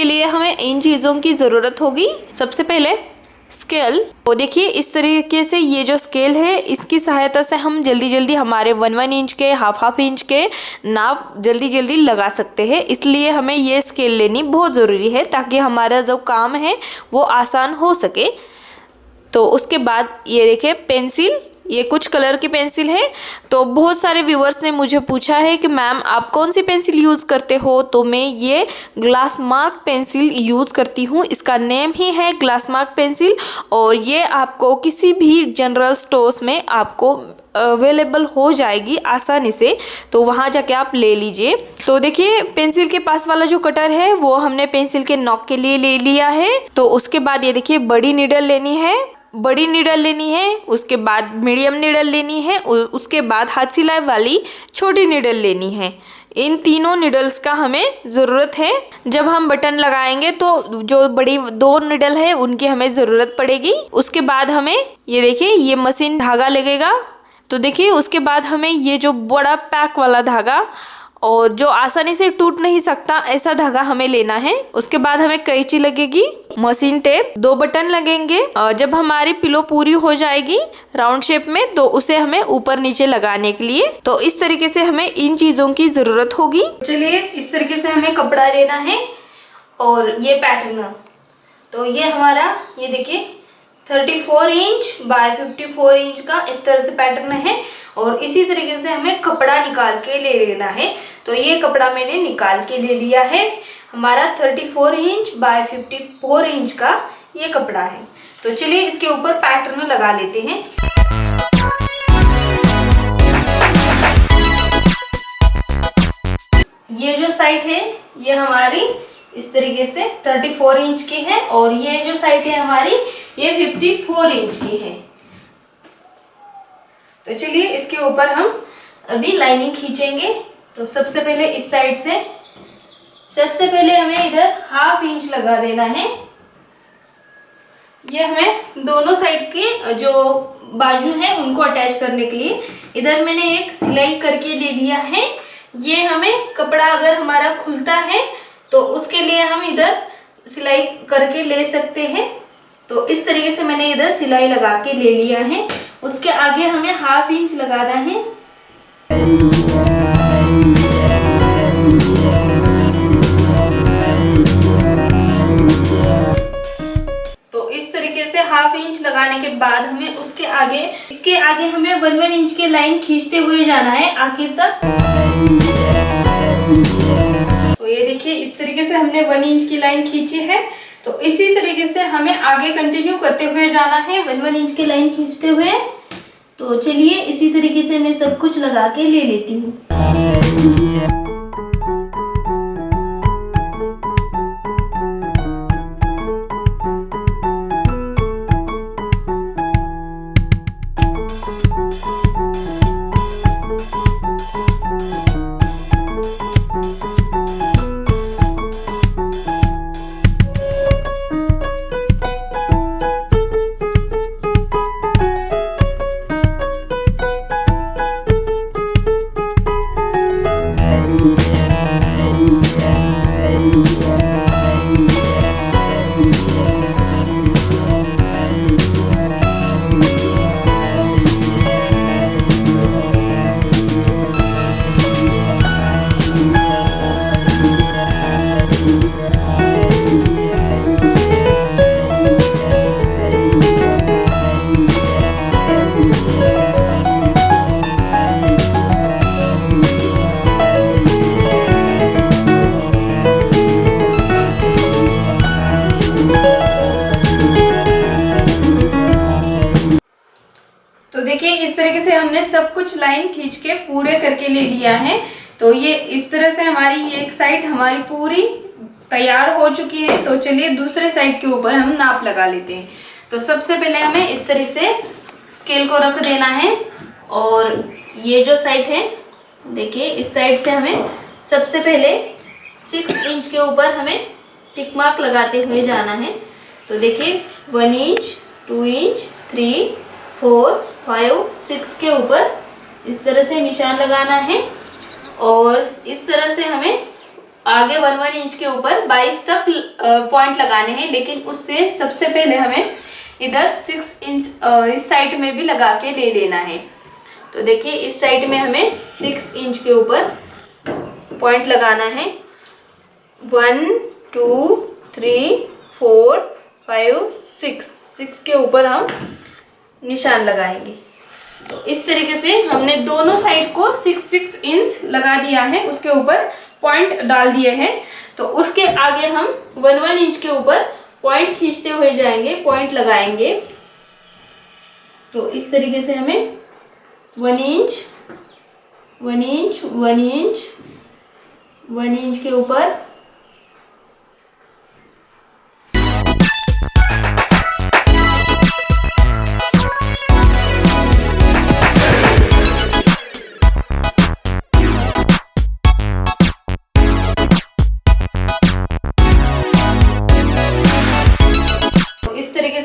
लिए हमें इन चीज़ों की ज़रूरत होगी। सबसे पहले स्केल। तो देखिए इस तरीके से ये जो स्केल है इसकी सहायता से हम जल्दी जल्दी हमारे 1 इंच के हाफ इंच के नाप जल्दी जल्दी लगा सकते हैं। इसलिए हमें ये स्केल लेनी बहुत ज़रूरी है ताकि हमारा जो काम है वो आसान हो सके। तो उसके बाद ये देखिए पेंसिल, ये कुछ कलर की पेंसिल है। तो बहुत सारे व्यूअर्स ने मुझे पूछा है कि मैम आप कौन सी पेंसिल यूज़ करते हो, तो मैं ये ग्लास मार्क पेंसिल यूज़ करती हूँ। इसका नेम ही है ग्लास मार्क पेंसिल और ये आपको किसी भी जनरल स्टोर्स में आपको अवेलेबल हो जाएगी आसानी से, तो वहाँ जाके आप ले लीजिए। तो देखिए पेंसिल के पास वाला जो कटर है वो हमने पेंसिल के नॉक के लिए ले लिया है। तो उसके बाद ये देखिए बड़ी नीडल लेनी है, उसके बाद मीडियम नीडल लेनी है, उसके बाद हाथ सिलाई वाली छोटी नीडल लेनी है। इन तीनों नीडल्स का हमें ज़रूरत है। जब हम बटन लगाएंगे तो जो बड़ी 2 नीडल है उनकी हमें ज़रूरत पड़ेगी। उसके बाद हमें ये देखिए ये मशीन धागा लगेगा। तो देखिए उसके बाद हमें ये जो बड़ा पैक वाला धागा और जो आसानी से टूट नहीं सकता ऐसा धागा हमें लेना है। उसके बाद हमें कैंची लगेगी, मशीन टेप, 2 बटन लगेंगे। जब हमारी पिलो पूरी हो जाएगी राउंड शेप में तो उसे हमें ऊपर नीचे लगाने के लिए, तो इस तरीके से हमें इन चीज़ों की ज़रूरत होगी। चलिए इस तरीके से हमें कपड़ा लेना है और ये पैटर्न, तो ये हमारा ये देखिए 34 इंच बाय 54 इंच का इस तरह से पैटर्न है और इसी तरीके से हमें कपड़ा निकाल के ले लेना है। तो ये कपड़ा मैंने निकाल के ले लिया है। हमारा 34 इंच बाय 54 इंच का ये कपड़ा है। तो चलिए इसके ऊपर पैटर्न लगा लेते हैं। ये जो साइड है ये हमारी इस तरीके से 34 इंच की है और ये जो साइड है हमारी ये 54 इंच की है। तो चलिए इसके ऊपर हम अभी लाइनिंग खींचेंगे। तो सबसे पहले इस साइड से सबसे पहले हमें इधर हाफ इंच लगा देना है। ये हमें दोनों साइड के जो बाजू हैं उनको अटैच करने के लिए इधर मैंने एक सिलाई करके ले लिया है। ये हमें कपड़ा अगर हमारा खुलता है तो उसके लिए हम इधर सिलाई करके ले सकते हैं। तो इस तरीके से मैंने इधर सिलाई लगा के ले लिया है। उसके आगे हमें हाफ इंच लगाना है। तो इस तरीके से हाफ इंच लगाने के बाद हमें इसके आगे हमें 1 इंच की लाइन खींचते हुए जाना है आखिर तक। तो ये देखिए इस तरीके से हमने 1 इंच की लाइन खींची है। तो इसी तरीके से हमें आगे कंटिन्यू करते हुए जाना है 1 इंच की लाइन खींचते हुए। तो चलिए इसी तरीके से मैं सब कुछ लगा के ले लेती हूँ। इस तरीके से हमने सब कुछ लाइन खींच के पूरे करके ले लिया है। तो ये इस तरह से हमारी ये एक साइड हमारी पूरी तैयार हो चुकी है। तो चलिए दूसरे साइड के ऊपर हम नाप लगा लेते हैं। तो सबसे पहले हमें इस तरह से स्केल को रख देना है और ये जो साइड है देखिए इस साइड से हमें सबसे पहले 6 इंच के ऊपर हमें टिक मार्क लगाते हुए जाना है। तो देखिए 1 इंच 2 इंच 3 4 5 6 के ऊपर इस तरह से निशान लगाना है और इस तरह से हमें आगे 1 इंच के ऊपर 22 तक पॉइंट लगाने हैं, लेकिन उससे सबसे पहले हमें इधर 6 इंच इस साइड में भी लगा के ले लेना है। तो देखिए इस साइड में हमें 6 इंच के ऊपर पॉइंट लगाना है। 1 2 3 4 5 6 के ऊपर हम निशान लगाएंगे। तो इस तरीके से हमने दोनों साइड को 6 इंच लगा दिया है, उसके ऊपर पॉइंट डाल दिए हैं। तो उसके आगे हम 1 इंच के ऊपर पॉइंट खींचते हुए जाएंगे, पॉइंट लगाएंगे। तो इस तरीके से हमें 1 इंच 1 इंच 1 इंच 1 इंच के ऊपर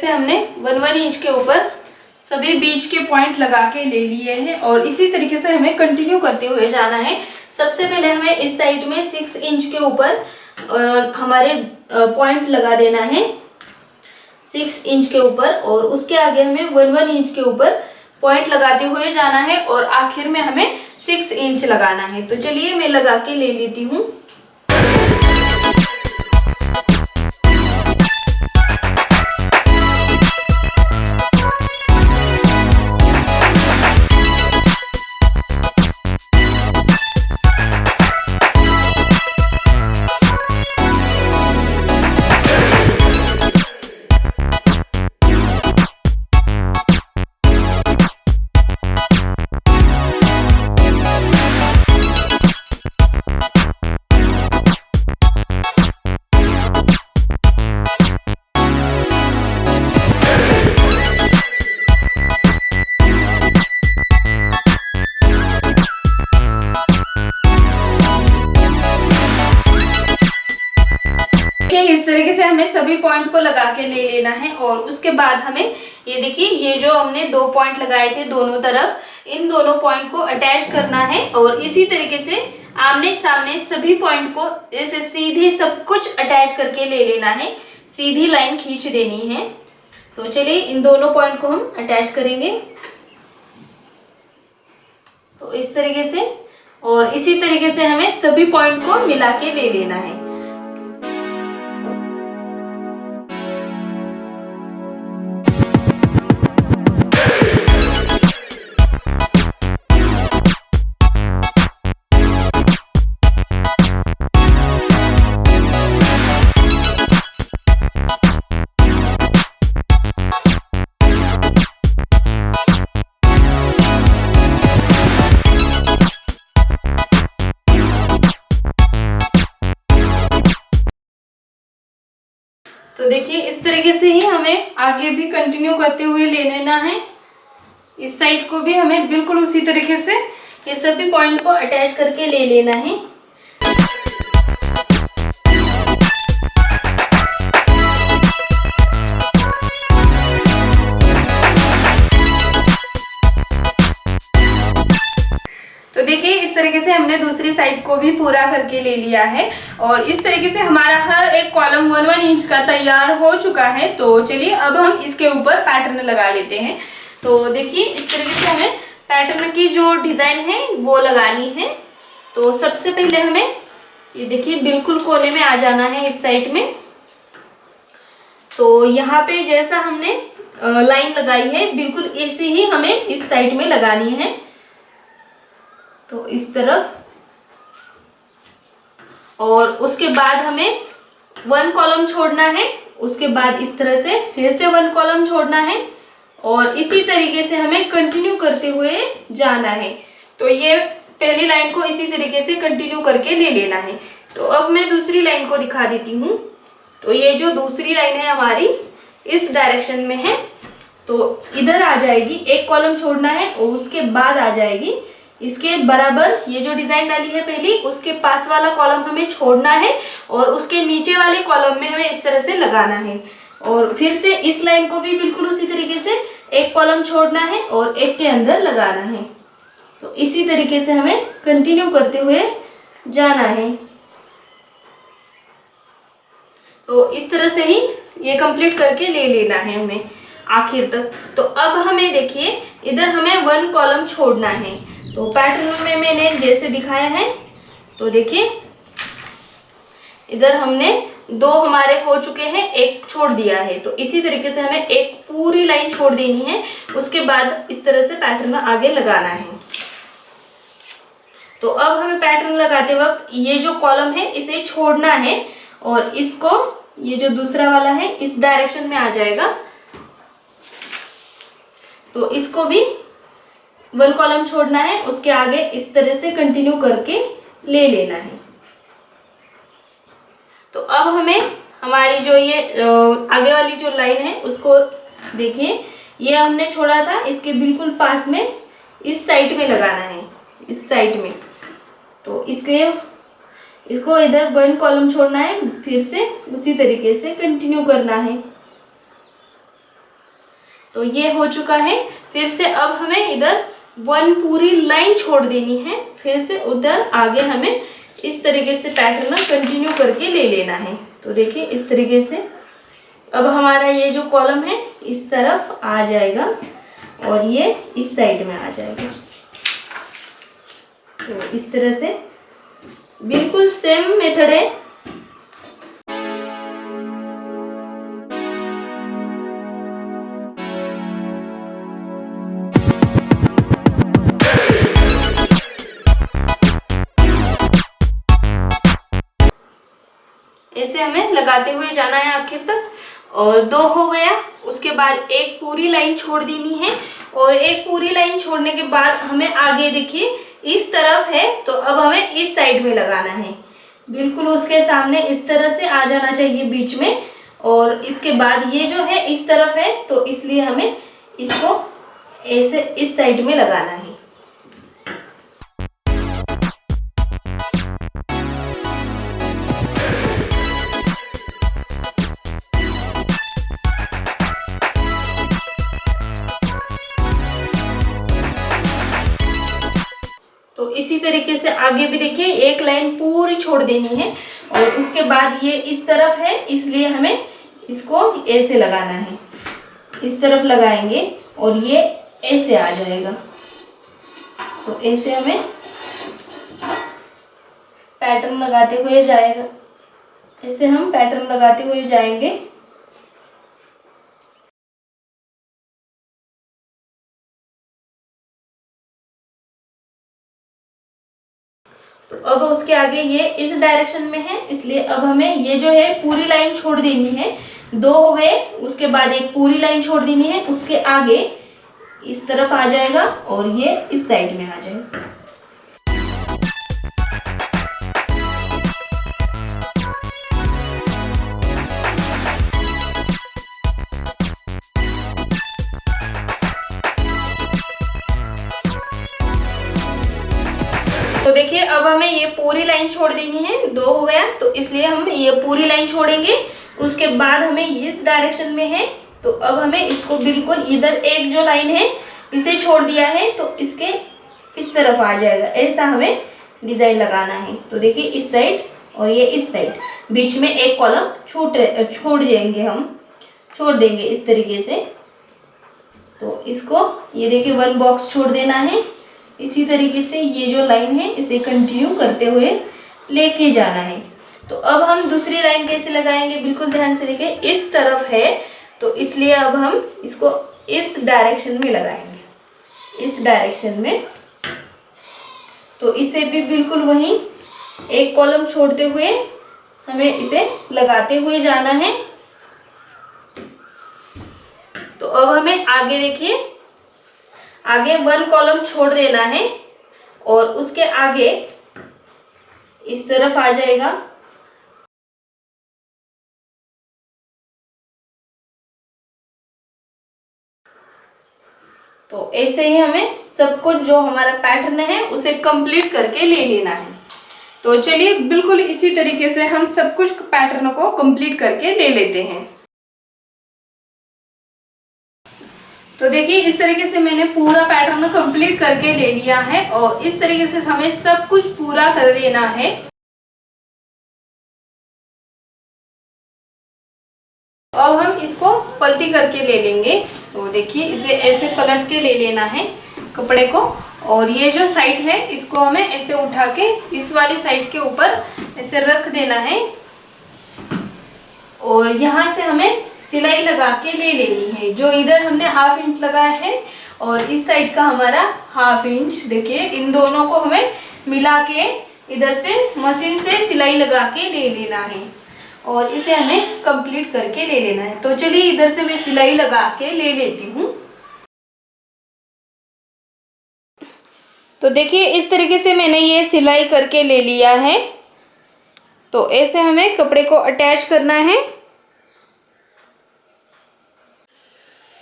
हमने 1 इंच के ऊपर सभी बीच के पॉइंट लगा के ले लिए हैं और इसी तरीके से हमें कंटिन्यू करते हुए जाना है। सबसे पहले हमें इस साइड में 6 इंच के ऊपर हमारे पॉइंट लगा देना है 6 इंच के ऊपर, और उसके आगे हमें 1 इंच के ऊपर पॉइंट लगाते हुए जाना है और आखिर में हमें 6 इंच लगाना है। तो चलिए मैं लगा के ले लेती हूँ। इस तरीके से हमें सभी पॉइंट को लगा के ले लेना है और उसके बाद हमें ये देखिए, ये जो हमने 2 पॉइंट लगाए थे दोनों तरफ, इन दोनों पॉइंट को अटैच करना है और इसी तरीके से आमने सामने सभी पॉइंट को ऐसे सीधे सब कुछ अटैच करके ले लेना है, सीधी लाइन खींच देनी है। तो चलिए इन दोनों पॉइंट को हम अटैच करेंगे। तो इस तरीके से, और इसी तरीके से हमें सभी पॉइंट को मिला के ले लेना है। तो देखिए इस तरीके से ही हमें आगे भी कंटिन्यू करते हुए ले लेना है। इस साइड को भी हमें बिल्कुल उसी तरीके से ये सभी पॉइंट को अटैच करके ले लेना है। तो देखिए इस तरीके से हमने दूसरी साइड को भी पूरा करके ले लिया है और इस तरीके से हमारा हर एक कॉलम 1 इंच का तैयार हो चुका है। तो चलिए अब हम इसके ऊपर पैटर्न लगा लेते हैं। तो देखिए इस तरीके से हमें पैटर्न की जो डिज़ाइन है वो लगानी है। तो सबसे पहले हमें ये देखिए बिल्कुल कोने में आ जाना है इस साइड में। तो यहाँ पे जैसा हमने लाइन लगाई है बिल्कुल ऐसे ही हमें इस साइड में लगानी है। तो इस तरफ, और उसके बाद हमें 1 कॉलम छोड़ना है, उसके बाद इस तरह से फिर से 1 कॉलम छोड़ना है और इसी तरीके से हमें कंटिन्यू करते हुए जाना है। तो ये पहली लाइन को इसी तरीके से कंटिन्यू करके ले लेना है। तो अब मैं दूसरी लाइन को दिखा देती हूँ। तो ये जो दूसरी लाइन है हमारी इस डायरेक्शन में है, तो इधर आ जाएगी, 1 कॉलम छोड़ना है और उसके बाद आ जाएगी इसके बराबर ये जो डिजाइन डाली है पहली, उसके पास वाला कॉलम हमें छोड़ना है और उसके नीचे वाले कॉलम में हमें इस तरह से लगाना है। और फिर से इस लाइन को भी बिल्कुल उसी तरीके से 1 कॉलम छोड़ना है और 1 के अंदर लगाना है। तो इसी तरीके से हमें कंटिन्यू करते हुए जाना है। तो इस तरह से ही ये कंप्लीट करके ले लेना है हमें आखिर तक। तो अब हमें देखिए इधर हमें 1 कॉलम छोड़ना है। तो पैटर्न में मैंने जैसे दिखाया है, तो देखिए इधर हमने 2 हमारे हो चुके हैं, 1 छोड़ दिया है। तो इसी तरीके से हमें एक पूरी लाइन छोड़ देनी है, उसके बाद इस तरह से पैटर्न आगे लगाना है। तो अब हमें पैटर्न लगाते वक्त ये जो कॉलम है इसे छोड़ना है और इसको, ये जो दूसरा वाला है इस डायरेक्शन में आ जाएगा। तो इसको भी 1 कॉलम छोड़ना है, उसके आगे इस तरह से कंटिन्यू करके ले लेना है। तो अब हमें हमारी जो ये आगे वाली जो लाइन है उसको देखिए, ये हमने छोड़ा था, इसके बिल्कुल पास में इस साइड में लगाना है, इस साइड में। तो इसको इधर 1 कॉलम छोड़ना है, फिर से उसी तरीके से कंटिन्यू करना है। तो ये हो चुका है। फिर से अब हमें इधर 1 पूरी लाइन छोड़ देनी है, फिर से उधर आगे हमें इस तरीके से पैटर्न कंटिन्यू करके ले लेना है। तो देखिए इस तरीके से अब हमारा ये जो कॉलम है इस तरफ आ जाएगा और ये इस साइड में आ जाएगा। तो इस तरह से बिल्कुल सेम मेथड है। ऐसे हमें लगाते हुए जाना है आखिर तक। और 2 हो गया, उसके बाद एक पूरी लाइन छोड़ देनी है और एक पूरी लाइन छोड़ने के बाद हमें आगे देखिए इस तरफ है, तो अब हमें इस साइड में लगाना है, बिल्कुल उसके सामने इस तरह से आ जाना चाहिए बीच में। और इसके बाद ये जो है इस तरफ है, तो इसलिए हमें इसको ऐसे इस साइड में लगाना है। तो इसी तरीके से आगे भी देखिए एक लाइन पूरी छोड़ देनी है और उसके बाद ये इस तरफ है, इसलिए हमें इसको ऐसे लगाना है, इस तरफ लगाएंगे और ये ऐसे आ जाएगा। तो ऐसे हमें पैटर्न लगाते हुए जाएगा, ऐसे हम पैटर्न लगाते हुए जाएंगे। तो अब उसके आगे ये इस डायरेक्शन में है, इसलिए अब हमें ये जो है पूरी लाइन छोड़ देनी है। 2 हो गए, उसके बाद एक पूरी लाइन छोड़ देनी है, उसके आगे इस तरफ आ जाएगा और ये इस साइड में आ जाएगा। तो देखिए अब हमें ये पूरी लाइन छोड़ देनी है, 2 हो गया, तो इसलिए हम ये पूरी लाइन छोड़ेंगे। उसके बाद हमें इस डायरेक्शन में है, तो अब हमें इसको बिल्कुल इधर एक जो लाइन है इसे छोड़ दिया है, तो इसके इस तरफ आ जाएगा, ऐसा हमें डिजाइन लगाना है। तो देखिए इस साइड और ये इस साइड, बीच में एक कॉलम छोड़ देंगे, हम छोड़ देंगे इस तरीके से। तो इसको ये देखिए 1 बॉक्स छोड़ देना है। इसी तरीके से ये जो लाइन है इसे कंटिन्यू करते हुए लेके जाना है। तो अब हम दूसरी लाइन कैसे लगाएंगे, बिल्कुल ध्यान से देखिए, इस तरफ है, तो इसलिए अब हम इसको इस डायरेक्शन में लगाएंगे, इस डायरेक्शन में। तो इसे भी बिल्कुल वहीं एक कॉलम छोड़ते हुए हमें इसे लगाते हुए जाना है। तो अब हमें आगे देखिए, आगे 1 कॉलम छोड़ देना है और उसके आगे इस तरफ आ जाएगा। तो ऐसे ही हमें सब कुछ जो हमारा पैटर्न है उसे कंप्लीट करके ले लेना है। तो चलिए बिल्कुल इसी तरीके से हम सब कुछ पैटर्न को कंप्लीट करके ले लेते हैं। तो देखिए इस तरीके से मैंने पूरा पैटर्न कंप्लीट करके ले लिया है और इस तरीके से हमें सब कुछ पूरा कर देना है। उल्टी करके ले लेंगे। तो देखिए इसे ऐसे पलट के ले लेना है कपड़े को, और ये जो साइड है इसको हमें ऐसे उठा के इस वाली साइड के ऊपर ऐसे रख देना है, और यहाँ से हमें सिलाई लगा के ले लेनी है। जो इधर हमने 1/2 इंच लगाया है और इस साइड का हमारा 1/2 इंच, देखिए इन दोनों को हमें मिला के इधर से मशीन से सिलाई लगा के ले लेना है, और इसे हमें कंप्लीट करके ले लेना है। तो चलिए इधर से मैं सिलाई लगा के ले लेती हूँ। तो देखिए इस तरीके से मैंने ये सिलाई करके ले लिया है। तो ऐसे हमें कपड़े को अटैच करना है।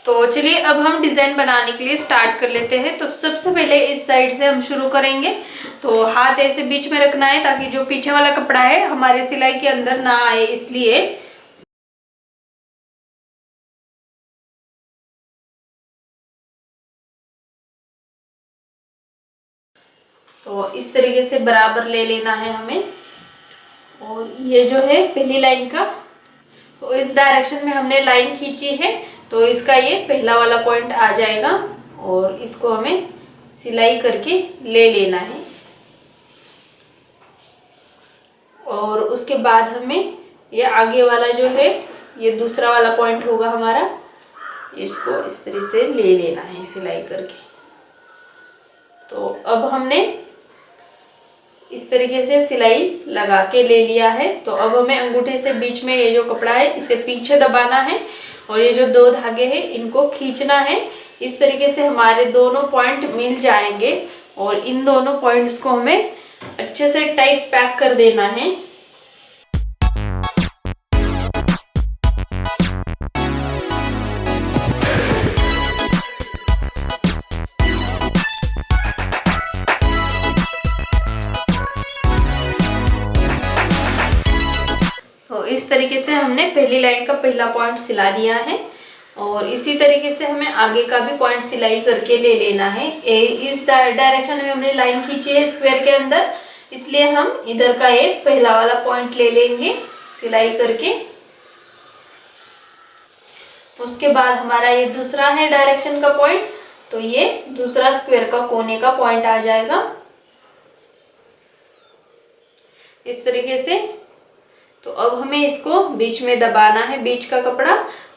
तो चलिए अब हम डिज़ाइन बनाने के लिए स्टार्ट कर लेते हैं। तो सबसे पहले इस साइड से हम शुरू करेंगे। तो हाथ ऐसे बीच में रखना है ताकि जो पीछे वाला कपड़ा है हमारे सिलाई के अंदर ना आए, इसलिए। तो इस तरीके से बराबर ले लेना है हमें। और ये जो है पहली लाइन का, तो इस डायरेक्शन में हमने लाइन खींची है, तो इसका ये पहला वाला पॉइंट आ जाएगा, और इसको हमें सिलाई करके ले लेना है। और उसके बाद हमें ये आगे वाला जो है ये दूसरा वाला पॉइंट होगा हमारा, इसको इस तरह से ले लेना है सिलाई करके। तो अब हमने इस तरीके से सिलाई लगा के ले लिया है। तो अब हमें अंगूठे से बीच में ये जो कपड़ा है इसे पीछे दबाना है, और ये जो 2 धागे हैं इनको खींचना है। इस तरीके से हमारे दोनों पॉइंट मिल जाएंगे, और इन दोनों पॉइंट्स को हमें अच्छे से टाइट पैक कर देना है। तो इस तरीके से हमने पहली लाइन का पहला पॉइंट सिला दिया है, और इसी तरीके से हमें आगे का भी पॉइंट सिलाई करके ले लेना है। इस डायरेक्शन में हमने लाइन खींची है स्क्वायर के अंदर, इसलिए हम इधर का ये पहला वाला पॉइंट ले लेंगे सिलाई करके। उसके बाद हमारा ये दूसरा है डायरेक्शन का पॉइंट, तो ये दूसरा स्क्वायर का कोने का पॉइंट आ जाएगा इस तरीके से। तो अब हमें इसको बीच में दबाना है, बीच का कपड़ा,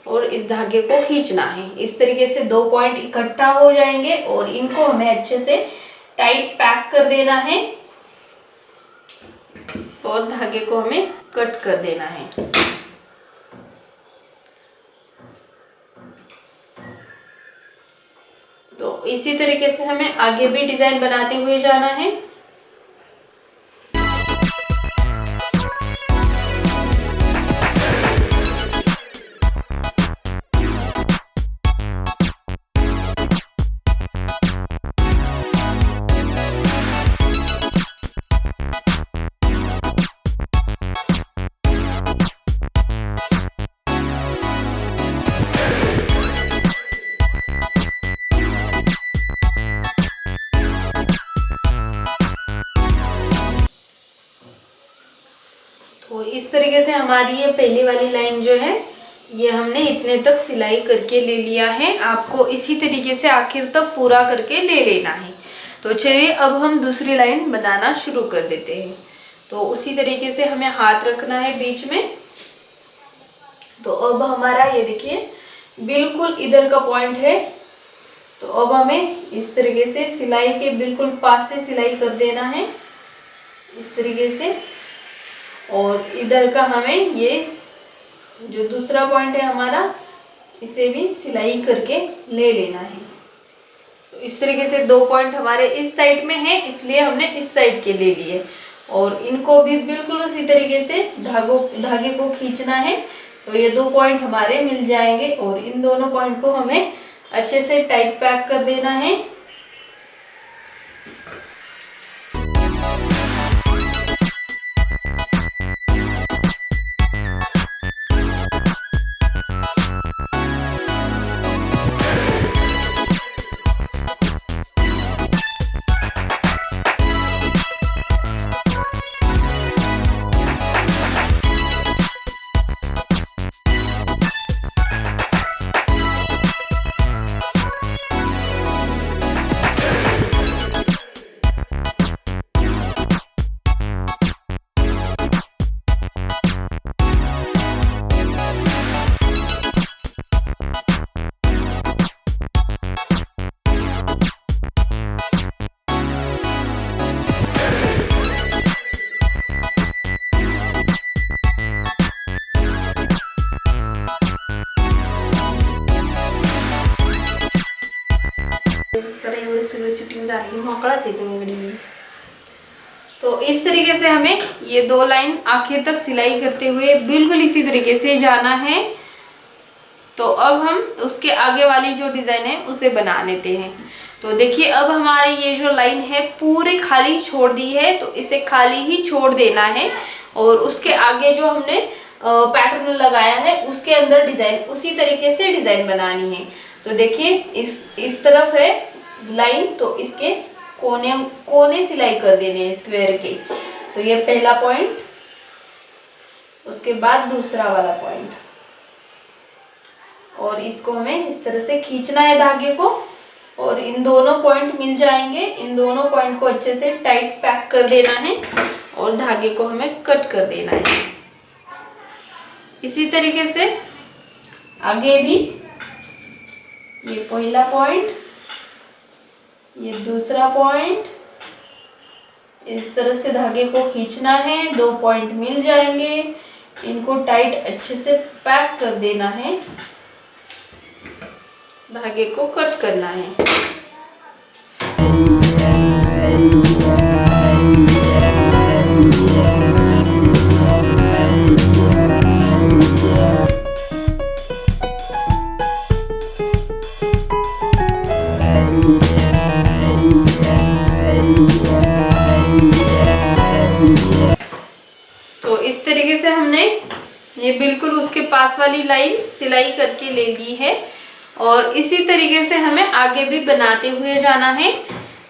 और इस धागे को खींचना है। इस तरीके से 2 पॉइंट इकट्ठा हो जाएंगे, और इनको हमें अच्छे से टाइट पैक कर देना है, और धागे को हमें कट कर देना है। तो इसी तरीके से हमें आगे भी डिजाइन बनाते हुए जाना है। तो इस तरीके से हमारी ये पहली वाली लाइन जो है ये हमने इतने तक सिलाई करके ले लिया है। आपको इसी तरीके से आखिर तक पूरा करके ले लेना है। तो चलिए अब हम दूसरी लाइन बनाना शुरू कर देते हैं। तो उसी तरीके से हमें हाथ रखना है बीच में। तो अब हमारा ये देखिए बिल्कुल इधर का पॉइंट है। तो अब हमें इस तरीके से सिलाई के बिल्कुल पास से सिलाई कर देना है इस तरीके से, और इधर का हमें ये जो दूसरा पॉइंट है हमारा इसे भी सिलाई करके ले लेना है। तो इस तरीके से 2 पॉइंट हमारे इस साइड में है, इसलिए हमने इस साइड के ले लिए, और इनको भी बिल्कुल उसी तरीके से धागे को खींचना है। तो ये 2 पॉइंट हमारे मिल जाएंगे, और इन दोनों पॉइंट को हमें अच्छे से टाइट पैक कर देना है। तर एवढी सगळी शूटिंग झाली, मोकळाच आहे तुम्ही मी। तो इस तरीके से हमें ये 2 लाइन आखिर तक सिलाई करते हुए बिल्कुल इसी तरीके से जाना है। तो अब हम उसके आगे वाली जो डिज़ाइन है उसे बना लेते हैं। तो देखिए अब हमारी ये जो लाइन है पूरी खाली छोड़ दी है, तो इसे खाली ही छोड़ देना है और उसके आगे जो हमने पैटर्न लगाया है उसके अंदर डिज़ाइन उसी तरीके से डिज़ाइन बनानी है। तो देखिए इस तरफ है लाइन, तो इसके कोने कोने सिलाई कर देने हैं स्क्वायर के। तो ये पहला पॉइंट, उसके बाद दूसरा वाला पॉइंट, और इसको हमें इस तरह से खींचना है धागे को और इन दोनों पॉइंट मिल जाएंगे। इन दोनों पॉइंट को अच्छे से टाइट पैक कर देना है और धागे को हमें कट कर देना है। इसी तरीके से आगे भी ये पहला पॉइंट, ये दूसरा पॉइंट, इस तरह से धागे को खींचना है, 2 पॉइंट मिल जाएंगे, इनको टाइट अच्छे से पैक कर देना है, धागे को कट करना है। तो इस तरीके से हमने ये बिल्कुल उसके पास वाली लाइन सिलाई करके ले ली है और इसी तरीके से हमें आगे भी बनाते हुए जाना है।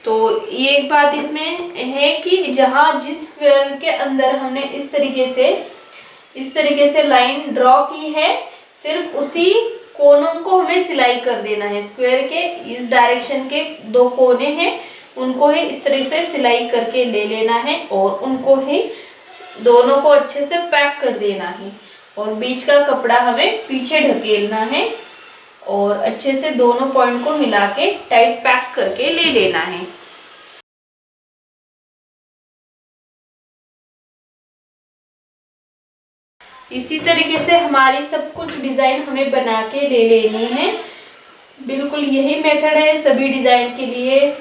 तो ये एक बात इसमें है कि जहाँ जिस स्क्वायर के अंदर हमने इस तरीके से लाइन ड्रॉ की है, सिर्फ उसी कोनों को हमें सिलाई कर देना है। स्क्वायर के इस डायरेक्शन के 2 कोने हैं, उनको ही इस तरह से सिलाई करके ले लेना है और उनको ही दोनों को अच्छे से पैक कर देना है और बीच का कपड़ा हमें पीछे ढकेलना है और अच्छे से दोनों पॉइंट को मिला के टाइट पैक करके ले लेना है। इसी तरीके से हमारी सब कुछ डिज़ाइन हमें बना के ले लेनी है। बिल्कुल यही मेथड है सभी डिज़ाइन के लिए।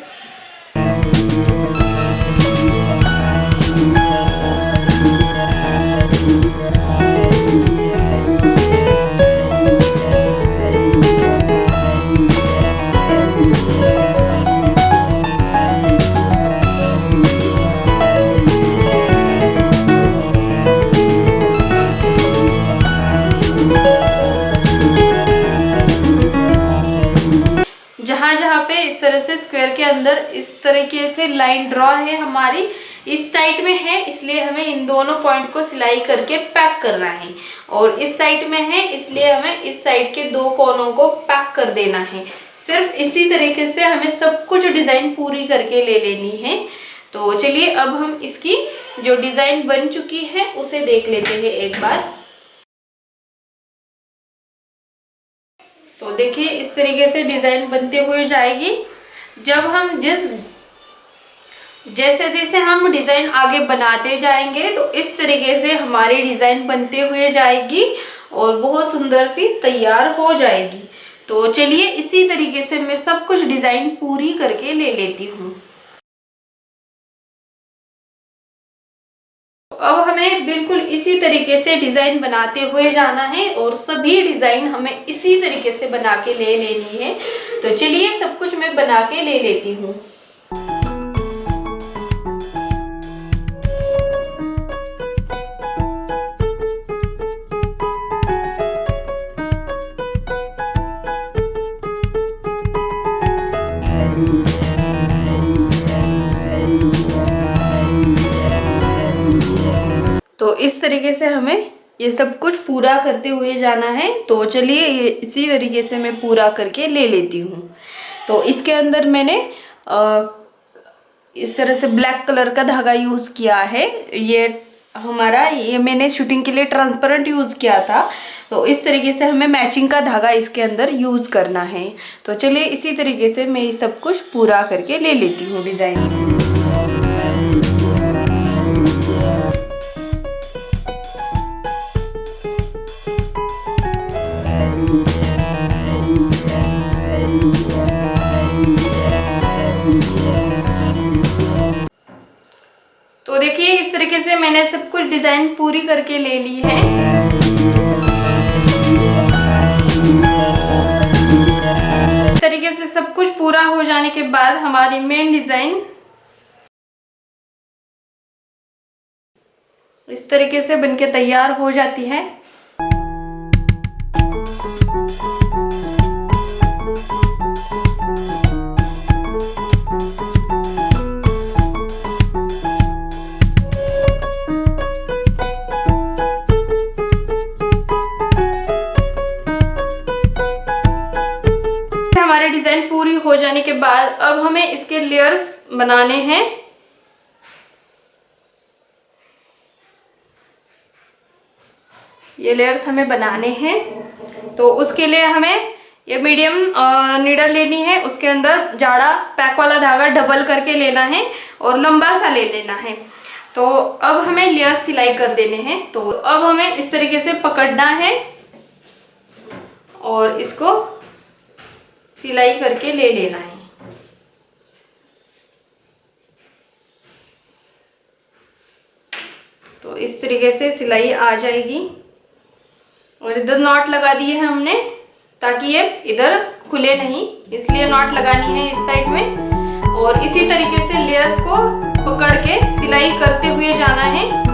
जहाँ पे इस तरह से स्क्वायर के अंदर इस तरीके से लाइन ड्रॉ है हमारी इस साइड में है, इसलिए हमें इन दोनों पॉइंट को सिलाई करके पैक करना है और इस साइड में है इसलिए हमें इस साइड के 2 कोनों को पैक कर देना है। सिर्फ इसी तरीके से हमें सब कुछ डिज़ाइन पूरी करके ले लेनी है। तो चलिए अब हम इसकी जो डिज़ाइन बन चुकी है उसे देख लेते हैं एक बार। तो देखिए इस तरीके से डिज़ाइन बनते हुए जाएगी। जब हम जैसे जैसे हम डिज़ाइन आगे बनाते जाएंगे तो इस तरीके से हमारी डिज़ाइन बनते हुए जाएगी और बहुत सुंदर सी तैयार हो जाएगी। तो चलिए इसी तरीके से मैं सब कुछ डिज़ाइन पूरी करके ले लेती हूँ। अब हमें बिल्कुल इसी तरीके से डिज़ाइन बनाते हुए जाना है और सभी डिज़ाइन हमें इसी तरीके से बना के ले लेनी है। तो चलिए सब कुछ मैं बना के ले लेती हूँ। तो इस तरीके से हमें ये सब कुछ पूरा करते हुए जाना है। तो चलिए ये इसी तरीके से मैं पूरा करके ले लेती हूँ। तो इसके अंदर मैंने इस तरह से ब्लैक कलर का धागा यूज़ किया है। ये मैंने शूटिंग के लिए ट्रांसपेरेंट यूज़ किया था। तो इस तरीके से हमें मैचिंग का धागा इसके अंदर यूज़ करना है। तो चलिए इसी तरीके से मैं ये सब कुछ पूरा करके ले लेती हूँ डिज़ाइन। मैंने सब कुछ डिज़ाइन पूरी करके ले ली है। इस तरीके से सब कुछ पूरा हो जाने के बाद हमारी मेन डिज़ाइन इस तरीके से बनके तैयार हो जाती है। हमारे डिज़ाइन पूरी हो जाने के बाद अब हमें इसके लेयर्स बनाने हैं। ये लेयर्स हमें बनाने हैं, तो उसके लिए हमें ये मीडियम नीडल लेनी है। उसके अंदर जाड़ा पैक वाला धागा डबल करके लेना है और लंबा सा ले लेना है। तो अब हमें लेयर सिलाई कर देने हैं। तो अब हमें इस तरीके से पकड़ना है और इसको सिलाई करके ले लेना है। तो इस तरीके से सिलाई आ जाएगी और इधर नॉट लगा दिए हैं हमने ताकि ये इधर खुले नहीं, इसलिए नॉट लगानी है इस साइड में। और इसी तरीके से लेयर्स को पकड़ के सिलाई करते हुए जाना है।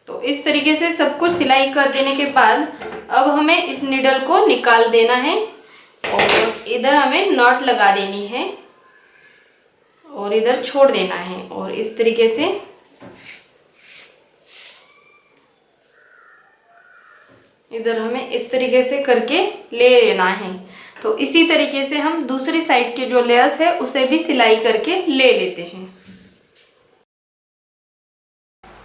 तो इस तरीके से सब कुछ सिलाई कर देने के बाद अब हमें इस निडल को निकाल देना है और इधर हमें नॉट लगा देनी है और इधर छोड़ देना है। और इस तरीके से इधर हमें इस तरीके से करके ले लेना है। तो इसी तरीके से हम दूसरी साइड के जो लेयर्स है उसे भी सिलाई करके ले लेते हैं।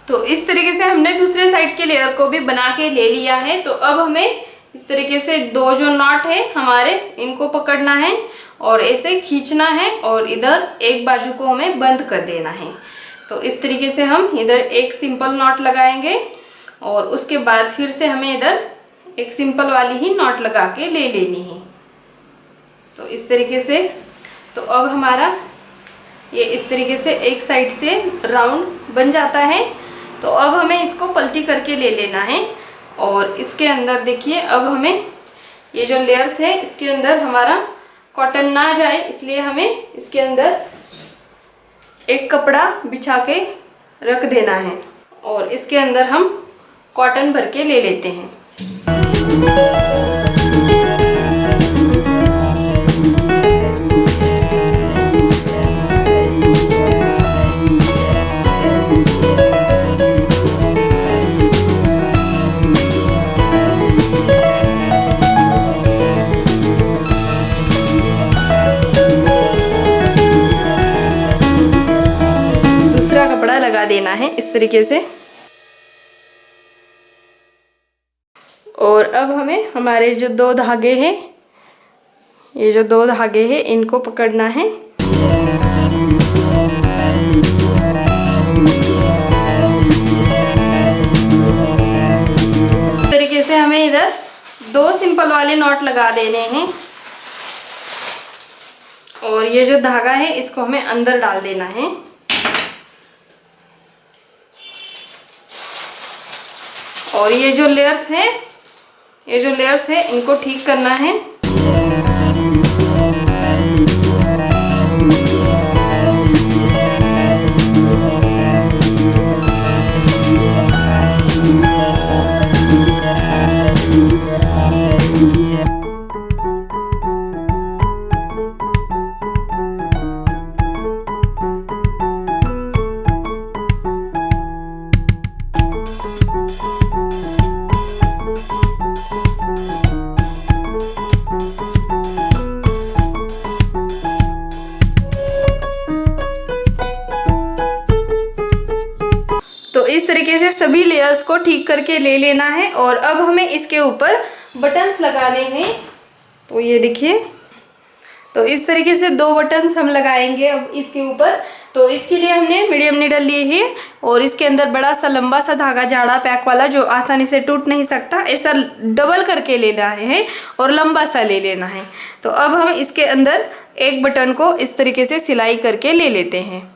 तो इस तरीके से हमने दूसरे साइड के लेयर को भी बना के ले लिया है। तो अब हमें इस तरीके से दो जो नॉट है हमारे, इनको पकड़ना है और ऐसे खींचना है और इधर एक बाजू को हमें बंद कर देना है। तो इस तरीके से हम इधर एक सिंपल नॉट लगाएंगे और उसके बाद फिर से हमें इधर एक सिंपल वाली ही नॉट लगा के ले लेनी है। तो इस तरीके से, तो अब हमारा ये इस तरीके से एक साइड से राउंड बन जाता है। तो अब हमें इसको पलटी करके ले लेना है और इसके अंदर देखिए अब हमें ये जो लेयर्स है इसके अंदर हमारा कॉटन ना जाए, इसलिए हमें इसके अंदर एक कपड़ा बिछा के रख देना है और इसके अंदर हम कॉटन भर के ले लेते हैं। दूसरा कपड़ा लगा देना है इस तरीके से। और अब हमें हमारे जो दो धागे हैं, ये जो दो धागे हैं इनको पकड़ना है। इस तरीके से हमें इधर दो सिंपल वाले नॉट लगा देने हैं और ये जो धागा है इसको हमें अंदर डाल देना है। और ये जो लेयर्स है इनको ठीक करना है। तरीके से सभी लेयर्स को ठीक करके ले लेना है। और अब हमें इसके ऊपर बटन्स लगाने हैं। तो ये देखिए, तो इस तरीके से 2 बटन्स हम लगाएंगे अब इसके ऊपर। तो इसके लिए हमने मीडियम नीडल लिए है और इसके अंदर बड़ा सा लंबा सा धागा जाड़ा पैक वाला जो आसानी से टूट नहीं सकता, ऐसा डबल करके लेना है और लंबा सा ले लेना है। तो अब हम इसके अंदर एक बटन को इस तरीके से सिलाई करके ले लेते हैं।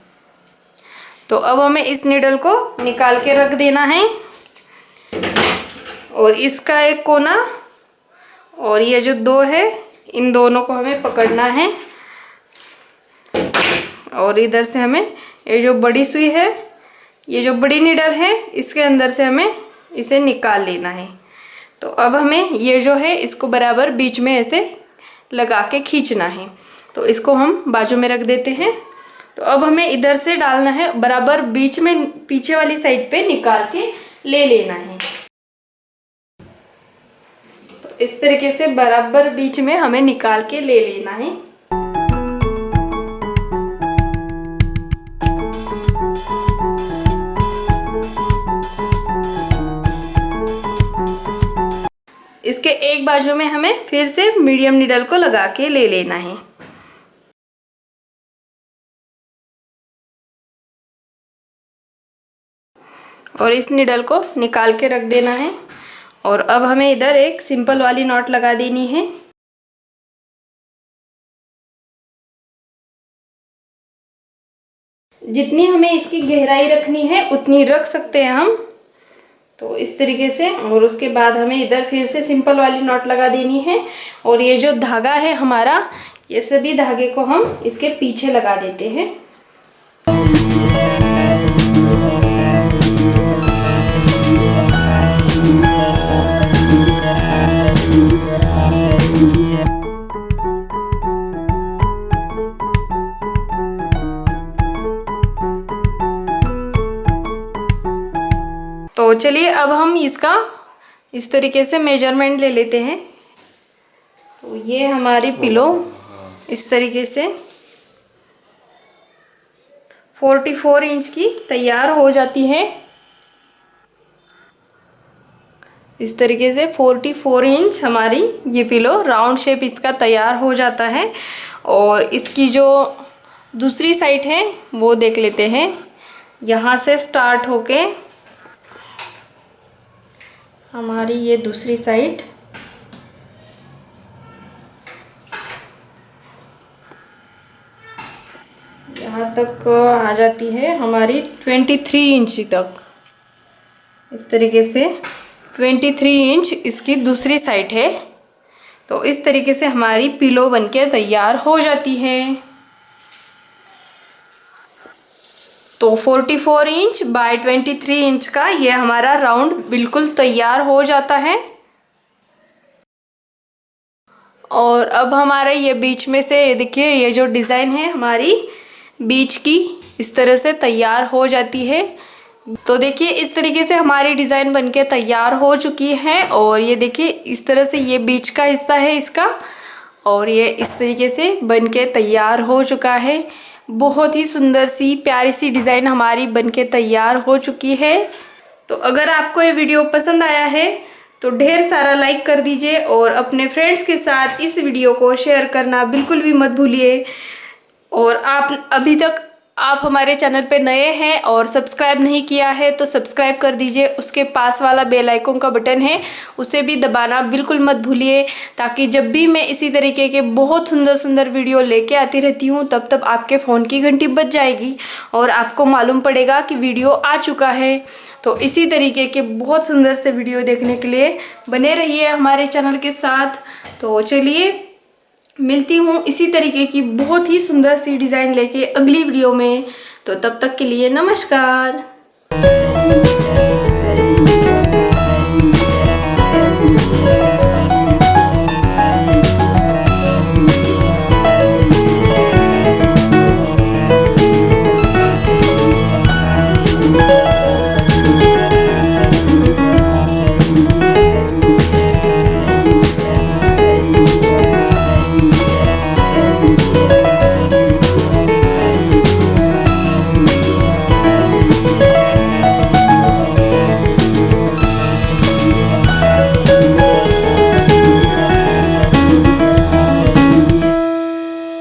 तो अब हमें इस नीडल को निकाल के रख देना है और इसका एक कोना और ये जो 2 है, इन दोनों को हमें पकड़ना है और इधर से हमें ये जो बड़ी सुई है, ये जो बड़ी नीडल है, इसके अंदर से हमें इसे निकाल लेना है। तो अब हमें ये जो है इसको बराबर बीच में ऐसे लगा के खींचना है। तो इसको हम बाजू में रख देते हैं। तो अब हमें इधर से डालना है, बराबर बीच में पीछे वाली साइड पे निकाल के ले लेना है। तो इस तरीके से बराबर बीच में हमें निकाल के ले लेना है। इसके एक बाजू में हमें फिर से मीडियम नीडल को लगा के ले लेना है। और इस नीडल को निकाल के रख देना है। और अब हमें इधर एक सिंपल वाली नॉट लगा देनी है। जितनी हमें इसकी गहराई रखनी है उतनी रख सकते हैं हम। तो इस तरीके से, और उसके बाद हमें इधर फिर से सिंपल वाली नॉट लगा देनी है। और ये जो धागा है हमारा, ये सभी धागे को हम इसके पीछे लगा देते हैं। तो चलिए अब हम इसका इस तरीके से मेजरमेंट ले लेते हैं। तो ये हमारी पिलो इस तरीके से 44 इंच की तैयार हो जाती है। इस तरीके से 44 इंच हमारी ये पिलो राउंड शेप इसका तैयार हो जाता है। और इसकी जो दूसरी साइड है वो देख लेते हैं। यहाँ से स्टार्ट होके हमारी ये दूसरी साइड यहाँ तक आ जाती है हमारी 23 इंच तक। इस तरीके से 23 इंच इसकी दूसरी साइड है। तो इस तरीके से हमारी पिलो बनके तैयार हो जाती है। तो 44 इंच बाय 23 इंच का ये हमारा राउंड बिल्कुल तैयार हो जाता है। और अब हमारा ये बीच में से देखिए, ये जो डिज़ाइन है हमारी बीच की इस तरह से तैयार हो जाती है। तो देखिए इस तरीके से हमारी डिज़ाइन बनके तैयार हो चुकी है। और ये देखिए इस तरह से ये बीच का हिस्सा है इसका, और ये इस तरीके से बनके तैयार हो चुका है। बहुत ही सुंदर सी प्यारी सी डिज़ाइन हमारी बनके तैयार हो चुकी है। तो अगर आपको ये वीडियो पसंद आया है तो ढेर सारा लाइक कर दीजिए और अपने फ्रेंड्स के साथ इस वीडियो को शेयर करना बिल्कुल भी मत भूलिए। और आप अभी तक आप हमारे चैनल पे नए हैं और सब्सक्राइब नहीं किया है तो सब्सक्राइब कर दीजिए। उसके पास वाला बेल आइकन का बटन है, उसे भी दबाना बिल्कुल मत भूलिए, ताकि जब भी मैं इसी तरीके के बहुत सुंदर सुंदर वीडियो लेके आती रहती हूँ तब तब आपके फ़ोन की घंटी बज जाएगी और आपको मालूम पड़ेगा कि वीडियो आ चुका है। तो इसी तरीके के बहुत सुंदर से वीडियो देखने के लिए बने रहिए हमारे चैनल के साथ। तो चलिए मिलती हूँ इसी तरीके की बहुत ही सुंदर सी डिज़ाइन लेके अगली वीडियो में। तो तब तक के लिए नमस्कार।